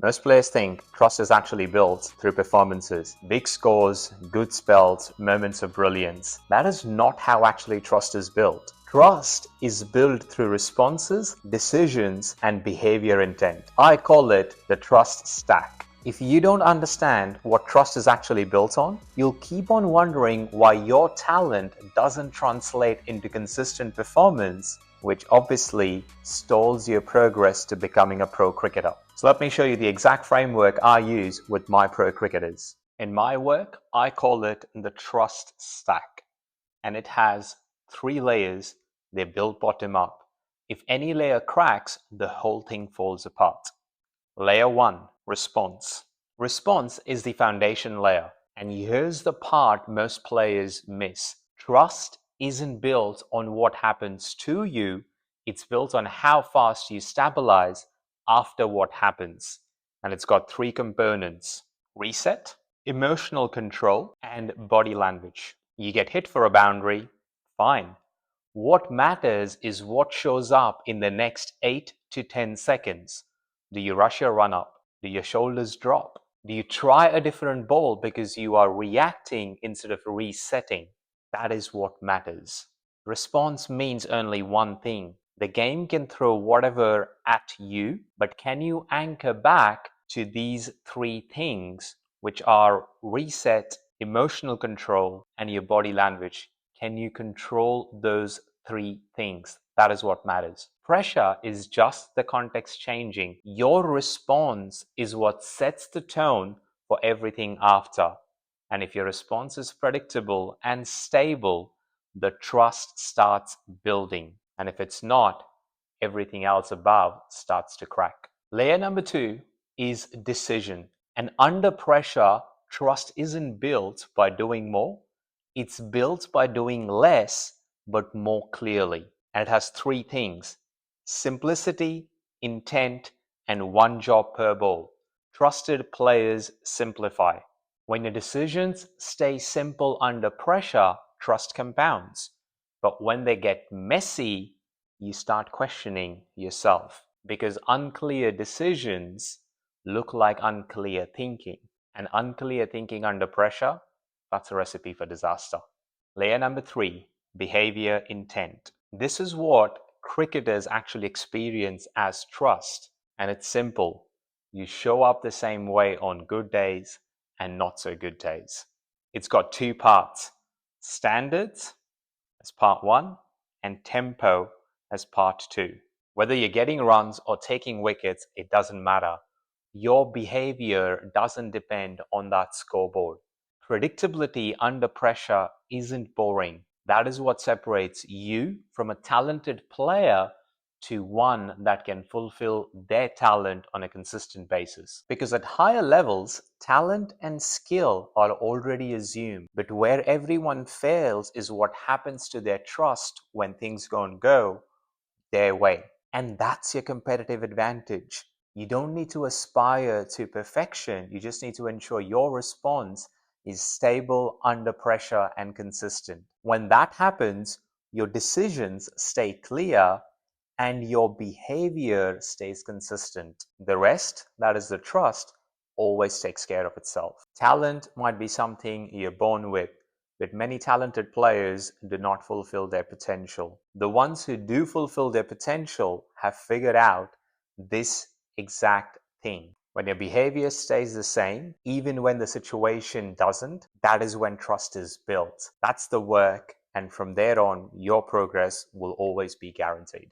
Most players think trust is actually built through performances, big scores, good spells, moments of brilliance. That is not how actually trust is built. Trust is built through responses, decisions, and behavior intent. I call it the trust stack. If you don't understand what trust is actually built on, you'll keep on wondering why your talent doesn't translate into consistent performance, which obviously stalls your progress to becoming a pro cricketer. So let me show you the exact framework I use with my pro cricketers. In my work, I call it the trust stack, and it has 3 layers. They're built bottom up. If any layer cracks, the whole thing falls apart. Layer 1, response. Response is the foundation layer, and here's the part most players miss. Trust isn't built on what happens to you, it's built on how fast you stabilize after what happens. And it's got 3 components: reset, emotional control, and body language. You get hit for a boundary, fine. What matters is what shows up in the next 8 to 10 seconds. Do you rush your run up? Do your shoulders drop? Do you try a different ball because you are reacting instead of resetting? That is what matters. Response means only one thing. The game can throw whatever at you, but can you anchor back to these 3 things, which are reset, emotional control, and your body language? Can you control those 3 things? That is what matters. Pressure is just the context changing. Your response is what sets the tone for everything after. And if your response is predictable and stable, the trust starts building. And if it's not, everything else above starts to crack. Layer number 2 is decision. And under pressure, trust isn't built by doing more. It's built by doing less, but more clearly. And it has 3 things: simplicity, intent, and one job per ball. Trusted players simplify. When your decisions stay simple under pressure, trust compounds. But when they get messy, you start questioning yourself, because unclear decisions look like unclear thinking. And unclear thinking under pressure, that's a recipe for disaster. Layer number 3, behavior intent. This is what cricketers actually experience as trust. And it's simple. You show up the same way on good days and not so good days. It's got 2 parts: standards as part 1 and tempo as part 2. Whether you're getting runs or taking wickets, it doesn't matter. Your behavior doesn't depend on that scoreboard. Predictability under pressure isn't boring. That is what separates you from a talented player to one that can fulfill their talent on a consistent basis. Because at higher levels, talent and skill are already assumed, but where everyone fails is what happens to their trust when things don't go their way. And that's your competitive advantage. You don't need to aspire to perfection, you just need to ensure your response is stable under pressure and consistent. When that happens, your decisions stay clear and your behavior stays consistent. The rest, that is the trust, always takes care of itself. Talent might be something you're born with, but many talented players do not fulfill their potential. The ones who do fulfill their potential have figured out this exact thing. When your behavior stays the same, even when the situation doesn't, that is when trust is built. That's the work, and from there on, your progress will always be guaranteed.